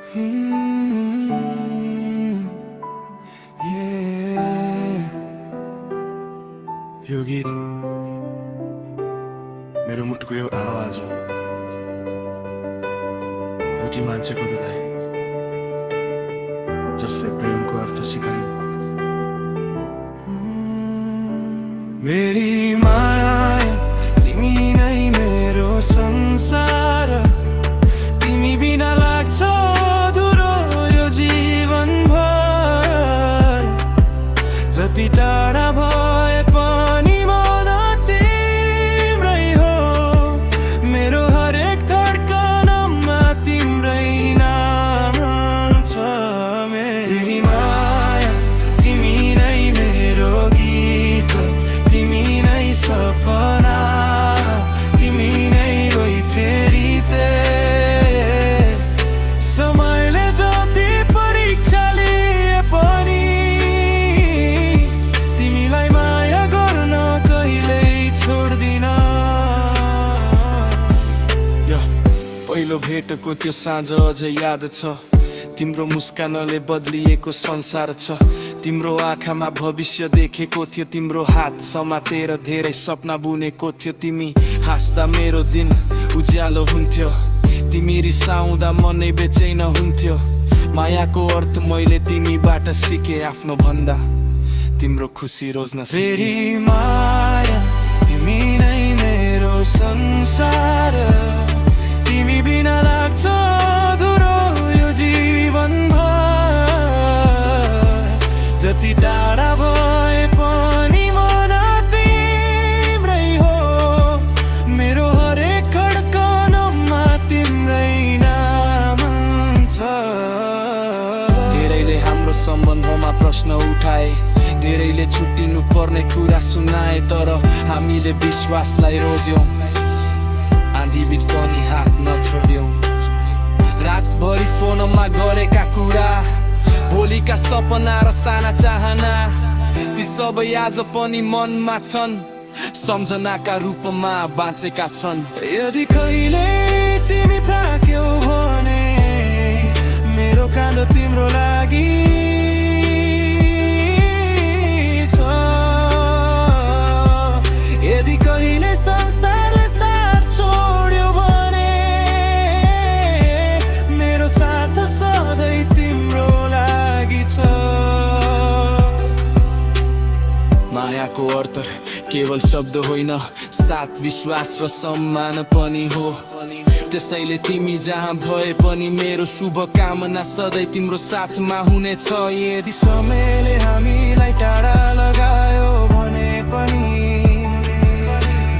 यो गीत मेरो मुटुको यो आवाज हो, एउटी मान्छेको विदाई जसले प्रेमको अर्थ सिकाइन्। मेरी माया तिमी नै मेरो संसार, तिमी बिना लाग्छ अधुरो यो जीवनभर। जति टाढा भए पनि मन तिम्रै हो, मेरो हरेक धड्कनमा तिम्रै नाम छ। मेरी माया तिमी नै मेरो गीत, तिमी नै सपना, तिमी नै गई फेरि ते। समयले जति परीक्षा लिए पनि तिमीलाई माया गर्न कहिल्यै छोड्दिन। पहिलो भेटको त्यो साँझ अझै याद छ, तिम्रो मुस्कानले बदलिएको संसार छ। तिम्रो आँखामा भविष्य देखेको थियो, तिम्रो हात समातेर धेरै सपना बुनेको थियो। तिमी हाँस्दा मेरो दिन उज्यालो हुन्थ्यो, तिमी रिसाउँदा मनै बेचैन हुन्थ्यो। मायाको अर्थ मैले तिमीबाट सिके, आफ्नो भन्दा तिम्रो खुसी रोज्न सिके। फेरि माया तिमी नै मेरो संसार, तिमी बिना लाग्छ अधुरो यो जीवनभर। जति टाढा भए पनि मन तिम्रै हो, मेरो हरेक धड्कनमा तिम्रै नाम छ। धेरैले हाम्रो सम्बन्धमा प्रश्न उठाए, धेरैले छुट्टिनु पर्ने कुरा सुनाए, तर हामीले विश्वासलाई रोज्यौं, आँधी बीच पनि हात नछोड्यौं। रातभरि फोनमा गरेका कुरा, भोलिका सपना र साना चाहना, ती सबै आज पनि मनमा छन्, सम्झनाका रूपमा बाँचेका छन्। यदि कहिले तिमी थाक्यौ भने मेरो काँधो तिम्रो लागि छ। यदि कहिले संसारले साथ छोड्यो भने मेरो साथ सधैँ तिम्रो लागि छ। मायाको अर्थ केवल शब्द होइन, साथ, विश्वास र सम्मान पनि हो। त्यसैले तिमी जहाँ भए पनि मेरो शुभकामना सधैँ तिम्रो साथमा हुनेछ। यदि समयले हामीलाई टाढा लगायो भने पनि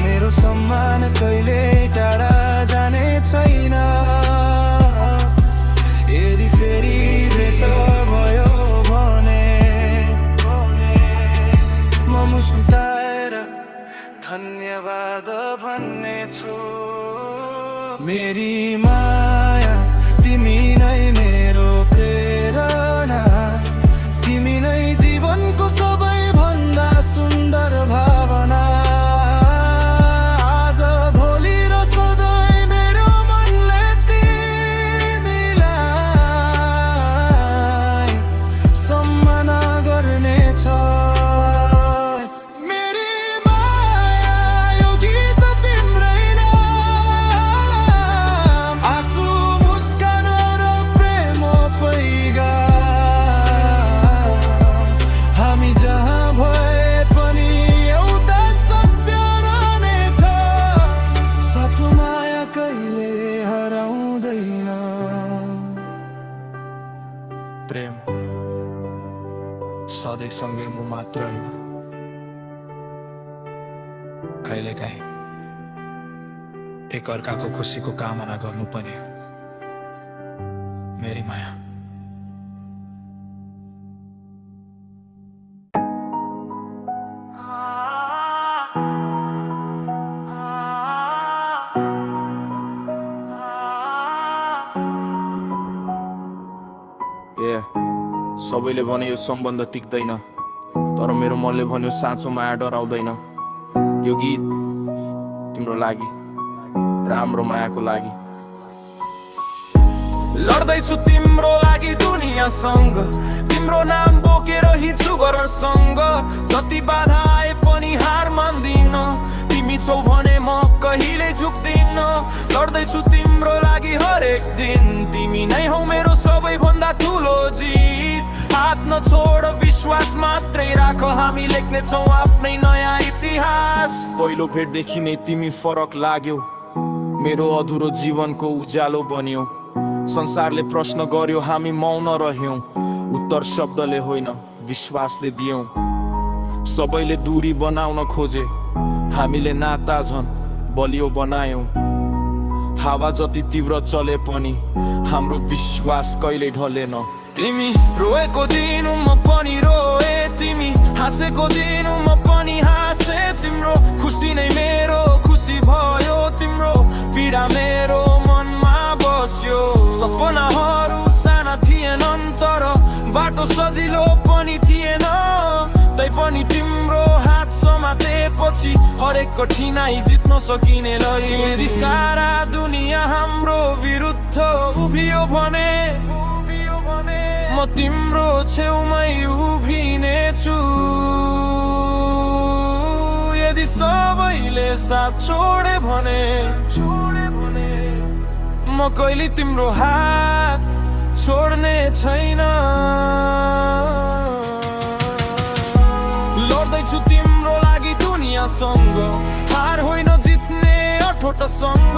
मेरो सम्मान कहिले टाढा जाने छैन। यदि फेरि भेट भयो भने म मुस्कुराएर धन्यवाद भन्ने छु। मेरी माया तिमी नै मेरो प्रेरणा, तिमी नै जीवनको सबैभन्दा सुन्दर भावना। आज भोलि र सधैँ मेरो मनले तिमीलाई सम्मान गर्नेछ। प्रेम सधैँ सँगै म मात्र होइन, कहिलेकाहीँ एक अर्काको खुसीको कामना गर्नु पनि हो। मेरी माया। सबैले भने यो सम्बन्ध टिक्दैन, तर मेरो मनले भन्यो साँचो माया डराउँदैन। यो गीत तिम्रो लागि र हाम्रो मायाको लागि। लड्दैछु तिम्रो लागि दुनियासँग, तिम्रो नाम बोकेर हिँड्छु गररसँग। जति बाधा आए पनि हार मान्दिन, तिमी छौ भने म कहिले झुक्दिन। लड्दैछु तिम्रो लागि हरेक दिन, तिमी नै हौ मेरो सबैभन्दा ठुलो जित। हात नछोड, विश्वास मात्रै राख, हामी लेख्ने छौ आफ्नै नयाँ इतिहास। पहिलो भेटदेखि नै तिमी फरक लाग्यौ, मेरो अधुरो जीवनको उज्यालो बन्यो। संसारले प्रश्न गर्यो, हामी मौन रह्यौं, उत्तर शब्दले होइन विश्वासले दियौं। सबैले दूरी बनाउन खोजे, हामीले नाता झन् बलियो बनायौं। हावा जति तीव्र चले पनि हाम्रो विश्वास कहिल्यै ढलेन। तिमी रोएको दिन म पनि रोए, तिमी हाँसेको दिन म पनि हाँसे। तिम्रो खुसी नै मेरो खुसी भयो, तिम्रो पीडा मेरो मनमा बस्यो। सपनाहरू साना थिएनन् तर बाटो सजिलो पनि थिएन, तै पनि तिम्रो हात समातेपछि हरेक कठिनाइ जित्न सकिने लग्यो। यदि सारा दुनिया हाम्रो विरुद्ध उभियो भने म तिम्रो छेउमै उभिनेछु। यदि सबैले साथ छोडे भने म कहिले तिम्रो हात छोड्ने छैन। लड्दैछु तिम्रो लागि दुनियासँग, हार होइन जित्ने अठोटसँग।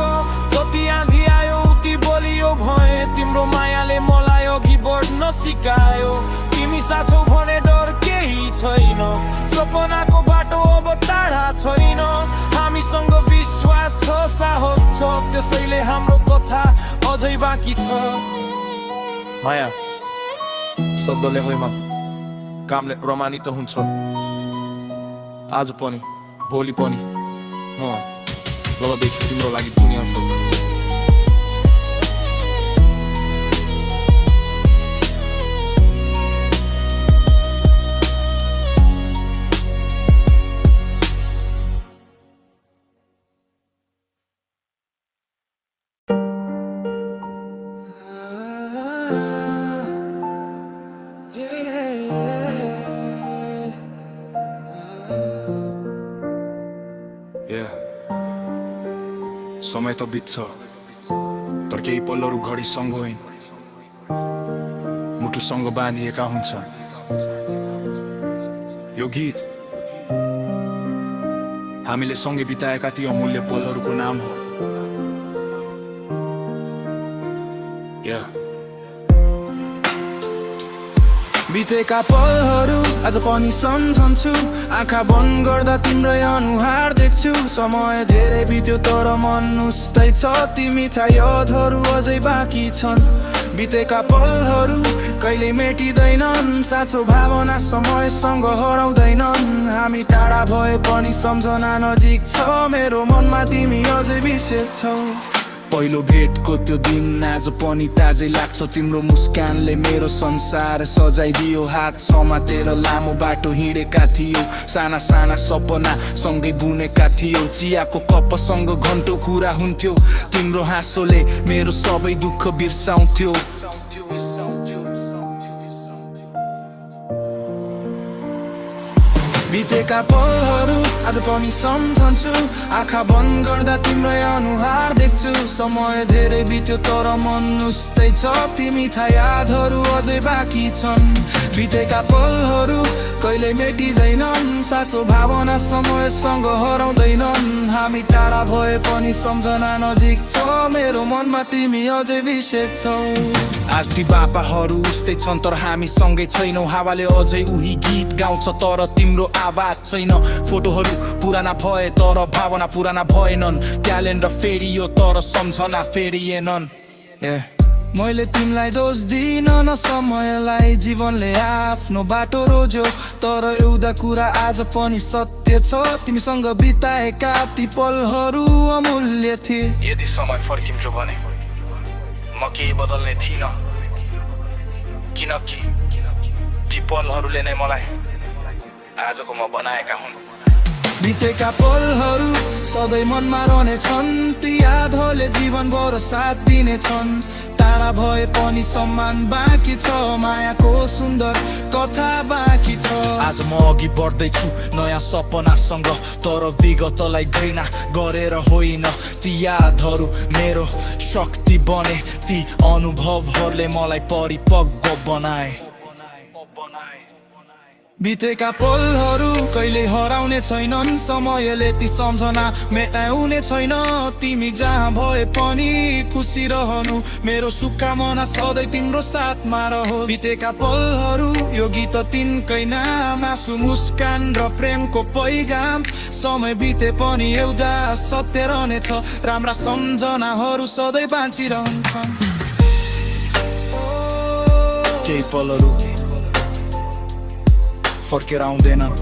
जति आँधी आयो उति बलियो भए, तिम्रो मायाले मलाई अघि बढ्न सिकायो। तिमी साथ छौ भने डर केही छैन, सपनाको बाटो अब टाढा छैन। हामीसँग विश्वास छ, साहस छ, त्यसैले हाम्रो कथा अझै बाँकी छ। माया शब्दले होइन, कामले प्रमाणित हुन्छ। आज पनि भोलि पनि म लड्दैछु तिम्रो लागि दुनियासँग। समय त बित्छ तर केही पलहरू घडीसँग होइन, मुटुसँग बाँधिएका हुन्छन्। यो गीत हामीले सँगै बिताएका ती अमूल्य पलहरूको नाम हो। बितेका पलहरू आज पनि सम्झन्छु, आँखा बन्द गर्दा तिम्रै अनुहार देख्छु। समय धेरै बित्यो तर मन उस्तै छ, ती मिठा यादहरू अझै बाँकी छन्। बितेका पलहरू कहिले मेटिँदैनन्, साँचो भावना समयसँग हराउँदैनन्। हामी टाढा भए पनि सम्झना नजिक छ, मेरो मनमा तिमी अझै विशेष छौ। पहिलो भेटको त्यो दिन आज पनि ताजै लाग्छ, तिम्रो मुस्कानले मेरो संसार सजाइदियो। हात समातेर लामो बाटो हिँडेका थियौ, साना साना सपना सँगै बुनेका थियौ। चियाको कपसँग घन्टो कुरा हुन्थ्यो, तिम्रो हाँसोले मेरो सबै दुःख बिर्साउँथ्यो। बितेका पलहरू आज पनि सम्झन्छु, आँखा बन्द गर्दा तिम्रै अनुहार देख्छु। समय धेरै बित्यो तर मन उस्तै छ, ती मिठा यादहरू अझै बाँकी छन्। बितेका पलहरू कहिले मेटिँदैनन्, साँचो भावना समयसँग हराउँदैनन्। हामी टाढा भए पनि सम्झना नजिक छ, मेरो मनमा तिमी अझै विशेष छौ। आज ती बापाहरू उस्तै छन् तर हामी सँगै छैनौँ। हावाले अझै उही गीत गाउँछ तर तिम्रो आवाज छैन। फोटोहरू पुराना भए तर भावना पुराना भएनन्। क्यालेन्डर फेरियो तर सम्झना फेरिएनन्। मैले तिमीलाई दोष दिन न समयलाई, जीवनले आफ्नो बाटो रोज्यो। तर एउटा कुरा आज पनि सत्य छ, तिमीसँग बिताएका ती पलहरू अमूल्य थिए। यदि समय फर्किन्छु भने म केही बदल्ने थिइनँ, किनकि ती पलहरूले नै मलाई आजको म बनाएका हुन्। बितेका पलहरू सधैँ मनमा रहनेछन्, ती यादहरूले जीवनभर साथ दिनेछन्। टाढा भए पनि सम्मान बाँकी छ, मायाको सुन्दर कथा बाँकी छ। आज म अघि बढ्दैछु नयाँ सपनासँग, तर विगतलाई घृणा गरेर होइन। ती यादहरू मेरो शक्ति बने, ती अनुभवहरूले मलाई परिपक्व बनाए। बितेका पलहरू कहिले हराउने छैनन्, समयले ती सम्झना मेटाउने छैन। तिमी जहाँ भए पनि खुसी रहनु, मेरो शुभकामना सधैँ तिम्रो साथमा रहोस्। बितेका पलहरू यो गीत तिनकै नाम, आँसु मुस्कान र प्रेमको पैगाम। समय बिते पनि एउटा सत्य रहनेछ, राम्रा सम्झनाहरू सधैँ बाँचिरहन्छन्। केही पलहरू फर्केर आउँदैनन्,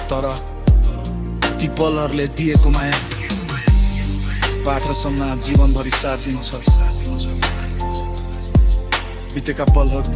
तर ती पलहरूले दिएको माया बाटोसम्म जीवनभरि साथ दिन्छ। बितेका पलहरू